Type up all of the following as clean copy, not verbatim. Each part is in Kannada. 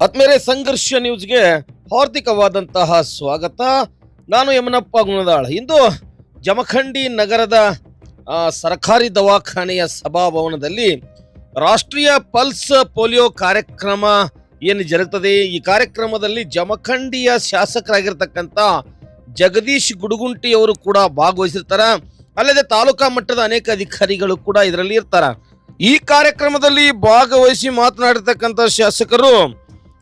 ಆತ್ಮೇಲೆ ಸಂಘರ್ಷ ನ್ಯೂಸ್ಗೆ ಹಾರ್ದಿಕವಾದಂತಹ ಸ್ವಾಗತ. ನಾನು ಯಮನಪ್ಪ ಗುಣದಾಳ್. ಇಂದು ಜಮಖಂಡಿ ನಗರದ ಸರ್ಕಾರಿ ದವಾಖಾನೆಯ ಸಭಾಭವನದಲ್ಲಿ ರಾಷ್ಟ್ರೀಯ ಪಲ್ಸ್ ಪೋಲಿಯೋ ಕಾರ್ಯಕ್ರಮ ಏನು ಜರುಗುತ್ತದೆ. ಈ ಕಾರ್ಯಕ್ರಮದಲ್ಲಿ ಜಮಖಂಡಿಯ ಶಾಸಕರಾಗಿರ್ತಕ್ಕಂಥ ಜಗದೀಶ್ ಗುಡುಗುಂಟಿ ಅವರು ಕೂಡ ಭಾಗವಹಿಸಿರ್ತಾರೆ. ಅಲ್ಲದೆ ತಾಲೂಕಾ ಮಟ್ಟದ ಅನೇಕ ಅಧಿಕಾರಿಗಳು ಕೂಡ ಇದರಲ್ಲಿ ಇರ್ತಾರೆ. ಈ ಕಾರ್ಯಕ್ರಮದಲ್ಲಿ ಭಾಗವಹಿಸಿ ಮಾತನಾಡಿರ್ತಕ್ಕಂಥ ಶಾಸಕರು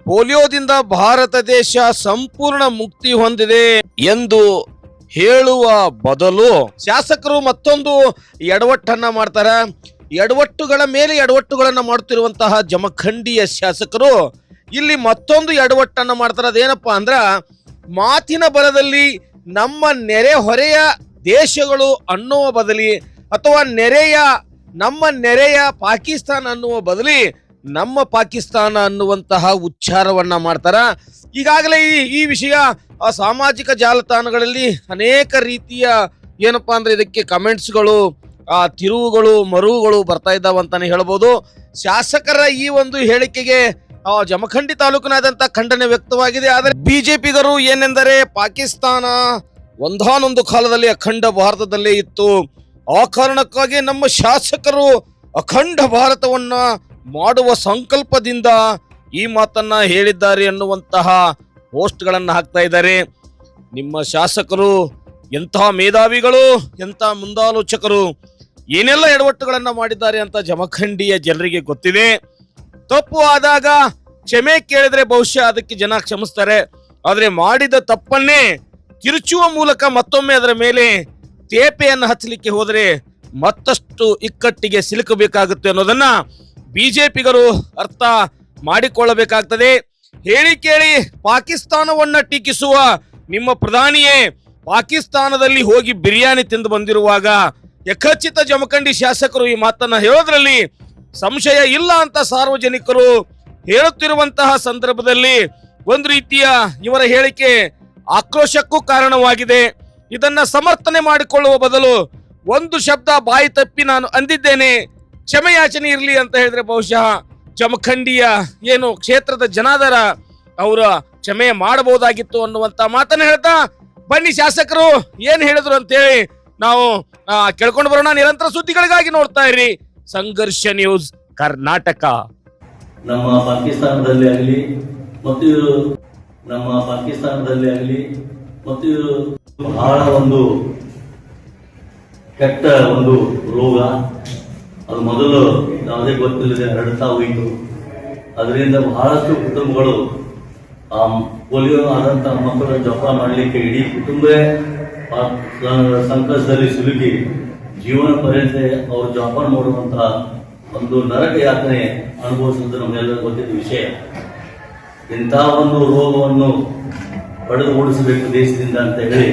ಪೋಲಿಯೋದಿಂದ ಭಾರತ ದೇಶ ಸಂಪೂರ್ಣ ಮುಕ್ತಿ ಹೊಂದಿದೆ ಎಂದು ಹೇಳುವ ಬದಲು ಶಾಸಕರು ಮತ್ತೊಂದು ಎಡವಟ್ಟನ್ನ ಮಾಡ್ತಾರೆ. ಎಡವಟ್ಟುಗಳ ಮೇಲೆ ಎಡವಟ್ಟುಗಳನ್ನ ಮಾಡುತ್ತಿರುವಂತಹ ಜಮಖಂಡಿಯ ಶಾಸಕರು ಇಲ್ಲಿ ಮತ್ತೊಂದು ಎಡವಟ್ಟನ್ನ ಮಾಡ್ತಾರೆ. ಅದೇನಪ್ಪಾ ಅಂದ್ರ ಮಾತಿನ ಬಲದಲ್ಲಿ ನಮ್ಮ ನೆರೆಹೊರೆಯ ದೇಶಗಳು ಅನ್ನುವ ಬದಲಿ ಅಥವಾ ನಮ್ಮ ನೆರೆಯ ಪಾಕಿಸ್ತಾನ ಅನ್ನುವ ಬದಲಿ ನಮ್ಮ ಪಾಕಿಸ್ತಾನ ಅನ್ನುವಂತಹ ಉಚ್ಚಾರವನ್ನ ಮಾಡ್ತಾರ. ಈಗಾಗಲೇ ಈ ವಿಷಯ ಸಾಮಾಜಿಕ ಜಾಲತಾಣಗಳಲ್ಲಿ ಅನೇಕ ರೀತಿಯ ಏನಪ್ಪಾ ಅಂದ್ರೆ ಇದಕ್ಕೆ ಕಮೆಂಟ್ಸ್ಗಳು, ತಿರುವುಗಳು, ಮರುವುಗಳು ಬರ್ತಾ ಇದ್ದಾವ ಅಂತಾನೆ ಹೇಳ್ಬೋದು. ಶಾಸಕರ ಈ ಒಂದು ಹೇಳಿಕೆಗೆ ಜಮಖಂಡಿ ತಾಲೂಕಿನಾದ್ಯಂತ ಖಂಡನೆ ವ್ಯಕ್ತವಾಗಿದೆ. ಆದರೆ ಬಿಜೆಪಿಗರು ಏನೆಂದರೆ ಪಾಕಿಸ್ತಾನ ಒಂದಾನೊಂದು ಕಾಲದಲ್ಲಿ ಅಖಂಡ ಭಾರತದಲ್ಲೇ ಇತ್ತು, ಆ ಕಾರಣಕ್ಕಾಗಿ ನಮ್ಮ ಶಾಸಕರು ಅಖಂಡ ಭಾರತವನ್ನ ಮಾಡುವ ಸಂಕಲ್ಪದಿಂದ ಈ ಮಾತನ್ನ ಹೇಳಿದ್ದಾರೆ ಎನ್ನುವಂತಹ ಪೋಸ್ಟ್ಗಳನ್ನ ಹಾಕ್ತಾ ಇದ್ದಾರೆ. ನಿಮ್ಮ ಶಾಸಕರು ಎಂತಹ ಮೇಧಾವಿಗಳು, ಎಂತಹ ಮುಂದಾಲೋಚಕರು, ಏನೆಲ್ಲ ಎಡವಟ್ಟುಗಳನ್ನ ಮಾಡಿದ್ದಾರೆ ಅಂತ ಜಮಖಂಡಿಯ ಜನರಿಗೆ ಗೊತ್ತಿದೆ. ತಪ್ಪು ಆದಾಗ ಕ್ಷಮೆ ಕೇಳಿದ್ರೆ ಬಹುಶಃ ಅದಕ್ಕೆ ಜನ ಕ್ಷಮಿಸ್ತಾರೆ. ಆದ್ರೆ ಮಾಡಿದ ತಪ್ಪನ್ನೇ ತಿರುಚುವ ಮೂಲಕ ಮತ್ತೊಮ್ಮೆ ಅದರ ಮೇಲೆ ತೇಪೆಯನ್ನು ಹಚ್ಚಲಿಕ್ಕೆ ಹೋದರೆ ಮತ್ತಷ್ಟು ಇಕ್ಕಟ್ಟಿಗೆ ಸಿಲುಕಬೇಕಾಗುತ್ತೆ ಅನ್ನೋದನ್ನ ಬಿಜೆಪಿಗರು ಅರ್ಥ ಮಾಡಿಕೊಳ್ಳಬೇಕಾಗ್ತದೆ. ಹೇಳಿ ಕೇಳಿ ಪಾಕಿಸ್ತಾನವನ್ನ ಟೀಕಿಸುವ ನಿಮ್ಮ ಪ್ರಧಾನಿಯೇ ಪಾಕಿಸ್ತಾನದಲ್ಲಿ ಹೋಗಿ ಬಿರಿಯಾನಿ ತಿಂದು ಬಂದಿರುವಾಗ ಯಖಚಿತ ಜಮಖಂಡಿ ಶಾಸಕರು ಈ ಮಾತನ್ನ ಹೇಳೋದ್ರಲ್ಲಿ ಸಂಶಯ ಇಲ್ಲ ಅಂತ ಸಾರ್ವಜನಿಕರು ಹೇಳುತ್ತಿರುವಂತಹ ಸಂದರ್ಭದಲ್ಲಿ ಒಂದು ರೀತಿಯ ಇವರ ಹೇಳಿಕೆ ಆಕ್ರೋಶಕ್ಕೂ ಕಾರಣವಾಗಿದೆ. ಇದನ್ನ ಸಮರ್ಥನೆ ಮಾಡಿಕೊಳ್ಳುವ ಬದಲು ಒಂದು ಶಬ್ದ ಬಾಯಿ ತಪ್ಪಿ ನಾನು ಅಂದಿದ್ದೇನೆ, ಕ್ಷಮೆಯಾಚನೆ ಇರಲಿ ಅಂತ ಹೇಳಿದ್ರೆ ಬಹುಶಃ ಜಮಖಂಡಿಯ ಏನು ಕ್ಷೇತ್ರದ ಜನಾದರ ಅವರ ಕ್ಷಮೆ ಮಾಡಬಹುದಾಗಿತ್ತು ಅನ್ನುವಂತ ಮಾತನ್ನ ಹೇಳ್ತಾ ಬನ್ನಿ ಶಾಸಕರು ಏನ್ ಹೇಳಿದ್ರು ಅಂತೇಳಿ ನಾವು ಕೇಳ್ಕೊಂಡು ಬರೋಣ. ನಿರಂತರ ಸುದ್ದಿಗಳಿಗಾಗಿ ನೋಡ್ತಾ ಇರಿ ಸಂಘರ್ಷ ನ್ಯೂಸ್ ಕರ್ನಾಟಕ. ನಮ್ಮ ಪಾಕಿಸ್ತಾನದಲ್ಲಿ ಆಗಲಿ ಮತ್ತು ಇವರು ಬಹಳ ಒಂದು ಕೆಟ್ಟ ಒಂದು ರೋಗ. ಅದು ಮೊದಲು ಯಾವುದೇ ಗೊತ್ತಿಲ್ಲದೆ ಹರಡ್ತಾ ಹೋಯಿತು. ಅದರಿಂದ ಬಹಳಷ್ಟು ಕುಟುಂಬಗಳು ಪೋಲಿಯೋ ಆದಂತಹ ಮಕ್ಕಳನ್ನು ಜೋಪಾನ ಮಾಡಲಿಕ್ಕೆ ಇಡೀ ಕುಟುಂಬವೇ ಸಂಕಷ್ಟದಲ್ಲಿ ಸಿಲುಕಿ ಜೀವನ ಪರ್ಯಂತ ಅವರು ಜೋಪಾನ ಮಾಡುವಂತಹ ಒಂದು ನರಕ ಯಾತನೆ ಅನುಭವಿಸುವುದು ನಮಗೆಲ್ಲರೂ ಗೊತ್ತಿದ್ದ ವಿಷಯ. ಇಂತಹ ಒಂದು ರೋಗವನ್ನು ಪಡೆದು ಓಡಿಸಬೇಕು ದೇಶದಿಂದ ಅಂತ ಹೇಳಿ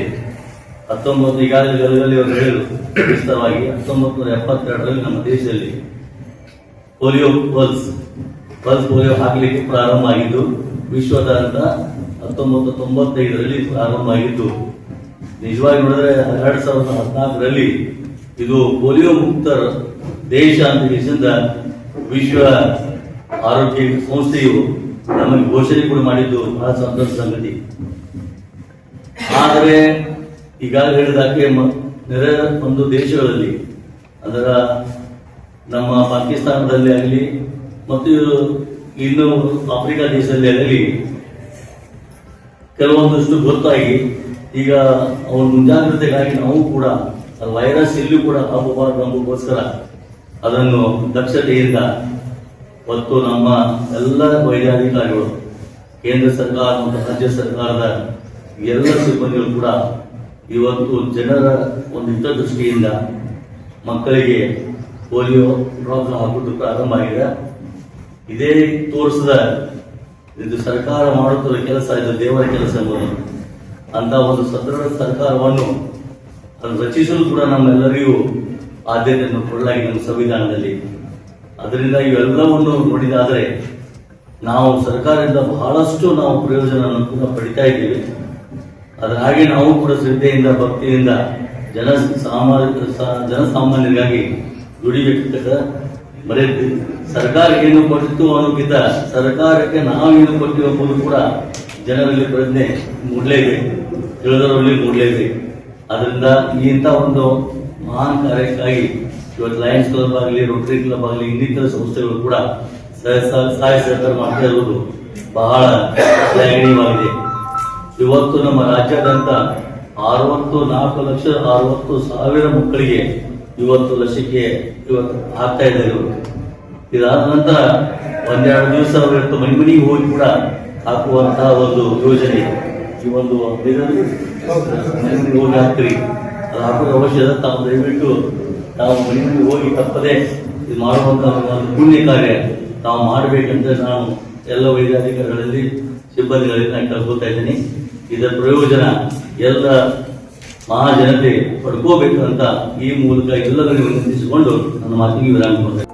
ಈಗಾಗಲೇ ಅವರು ಹೇಳಿದರು ವಿಸ್ತಾರವಾಗಿ 1972ರಲ್ಲಿ ನಮ್ಮ ದೇಶದಲ್ಲಿ ಪಲ್ಸ್ ಪೋಲಿಯೋ ಹಾಕಲಿಕ್ಕೆ ಪ್ರಾರಂಭ ಆಗಿದ್ದು. ವಿಶ್ವದಾದ್ಯಂತ 1995ರಲ್ಲಿ ಪ್ರಾರಂಭ ಆಗಿದ್ದು. ನಿಜವಾಗಿ ನೋಡಿದ್ರೆ 2014ರಲ್ಲಿ ಇದು ಪೋಲಿಯೋ ಮುಕ್ತ ದೇಶ ಅಂತ ದೇಶದಿಂದ ವಿಶ್ವ ಆರೋಗ್ಯ ಸಂಸ್ಥೆಯು ನಮಗೆ ಘೋಷಣೆ ಕೂಡ ಮಾಡಿದ್ದು ಬಹಳ ಸಂತೋಷ ಸಂಗತಿ. ಆದರೆ ಈಗಾಗಲೇ ಹೇಳಿದಾಗೆ ನೆರೆಯ ಒಂದು ದೇಶಗಳಲ್ಲಿ ಅದರ ನಮ್ಮ ಪಾಕಿಸ್ತಾನದಲ್ಲಿ ಆಗಲಿ ಮತ್ತು ಇನ್ನು ಆಫ್ರಿಕಾ ದೇಶದಲ್ಲಿ ಆಗಲಿ ಕೆಲವೊಂದಷ್ಟು ಗೊತ್ತಾಗಿ ಈಗ ಅವ್ರ ಮುಂಜಾಗ್ರತೆಗಾಗಿ ನಾವು ಕೂಡ ವೈರಸ್ ಇಲ್ಲೂ ಕೂಡ ಹಬ್ಬಬಾರದು ಎಂಬುದಕ್ಕೋಸ್ಕರ ಅದನ್ನು ದಕ್ಷತೆಯಿಂದ ಮತ್ತು ನಮ್ಮ ಎಲ್ಲ ವೈದ್ಯಾಧಿಕಾರಿಗಳು, ಕೇಂದ್ರ ಸರ್ಕಾರ ಮತ್ತು ರಾಜ್ಯ ಸರ್ಕಾರದ ಎಲ್ಲ ಸಿಬ್ಬಂದಿಗಳು ಕೂಡ ಇವತ್ತು ಜನರ ಒಂದು ಹಿತದೃಷ್ಟಿಯಿಂದ ಮಕ್ಕಳಿಗೆ ಪೋಲಿಯೋ ಡ್ರಾಪ್ ಹಾಕುವುದು ಪ್ರಾರಂಭ ಆಗಿದೆ. ಇದೇ ತೋರಿಸಿದ ಇದು ಸರ್ಕಾರ ಮಾಡುತ್ತಿರುವ ಕೆಲಸ, ಇದು ದೇವರ ಕೆಲಸ ಅಂತ ಒಂದು ಸದೃಢ ಸರ್ಕಾರವನ್ನು ರಚಿಸಲು ಕೂಡ ನಮ್ಮೆಲ್ಲರಿಗೂ ಆದ್ಯತೆಯನ್ನು ಕೊಡಲಾಗಿದೆ ನಮ್ಮ ಸಂವಿಧಾನದಲ್ಲಿ. ಅದರಿಂದ ಇವೆಲ್ಲವನ್ನು ನೋಡಿದಾದರೆ ನಾವು ಸರ್ಕಾರದಿಂದ ಬಹಳಷ್ಟು ನಾವು ಪ್ರಯೋಜನವನ್ನು ಕೂಡ ಪಡಿತಾ ಇದ್ದೇವೆ. ಅದರ ಹಾಗೆ ನಾವು ಕೂಡ ಶ್ರದ್ಧೆಯಿಂದ ಭಕ್ತಿಯಿಂದ ಜನಸಾಮಾನ್ಯರಿಗಾಗಿ ದುಡಿಬೇಕಿದ್ದ ಬರೀ ಸರ್ಕಾರಕ್ಕೆ ಏನು ಕೊಟ್ಟಿತ್ತು ಅನ್ನೋಕ್ಕಿಂತ ಸರ್ಕಾರಕ್ಕೆ ನಾವೇನು ಕೊಟ್ಟಿವಿ ಎಂಬುದು ಕೂಡ ಜನರಲ್ಲಿ ಪ್ರಜ್ಞೆ ಮೂಡಲೇಬೇಕು, ತಿಳಿದವರಲ್ಲಿ ಮೂಡಲೇಬೇಕು. ಅದರಿಂದ ಇಂಥ ಒಂದು ಮಹಾನ್ ಕಾರ್ಯಕ್ಕಾಗಿ ಇವತ್ತು ಲಯನ್ಸ್ ಕ್ಲಬ್ ಆಗಲಿ, ರೋಟರಿ ಕ್ಲಬ್ ಆಗಲಿ, ಇನ್ನಿತರ ಸಂಸ್ಥೆಗಳು ಕೂಡ ಸಹಾಯ ಸಹಕಾರ ಮಾಡ್ತಾ ಇರುವುದು ಬಹಳ ಶ್ಲಾಘನೀಯವಾಗಿದೆ. ಇವತ್ತು ನಮ್ಮ ರಾಜ್ಯಾದ್ಯಂತ 64,60,000 ಮಕ್ಕಳಿಗೆ ಇವತ್ತು ಲಸಿಕೆ ಇವತ್ತು ಆಗ್ತಾ ಇದ್ದಾರೆ. ಇದಾದ ನಂತರ ಒಂದೆರಡು ದಿವಸ ಇವತ್ತು ಮನೆಗೆ ಹೋಗಿ ಕೂಡ ಹಾಕುವಂತಹ ಒಂದು ಯೋಜನೆ. ಈ ಒಂದು ಮನೆಗೆ ಹೋಗಿ ಹಾಕ್ತೀರಿ, ಅದು ಹಾಕುವ ಅವಶ್ಯಕತೆ ತಾವು ದಯವಿಟ್ಟು ನಾವು ಮನೆಗೆ ಹೋಗಿ ತಪ್ಪದೆ ಇದು ಮಾಡುವಂತಹ ಒಂದು ಪುಣ್ಯ ಕಾರ್ಯ ನಾವು ಮಾಡಬೇಕಂತ ನಾನು ಎಲ್ಲ ವೈದ್ಯಾಧಿಕಾರಿಗಳಲ್ಲಿ ಸಿಬ್ಬಂದಿಗಳಲ್ಲಿ ನಾನು ಕೇಳ್ಕೊತಾ ಇದ್ದೀನಿ. ಇದರ ಪ್ರಯೋಜನ ಎಲ್ಲ ಮಹಾಜನತೆ ಪಡ್ಕೋಬೇಕು ಅಂತ ಈ ಮೂಲಕ ಎಲ್ಲರಿಗೂ ವಿನಂತಿಸಿಕೊಂಡು ನನ್ನ ಮಾತಿಗೆ ವಿರಾಮ ಕೊಡ್ತೇನೆ.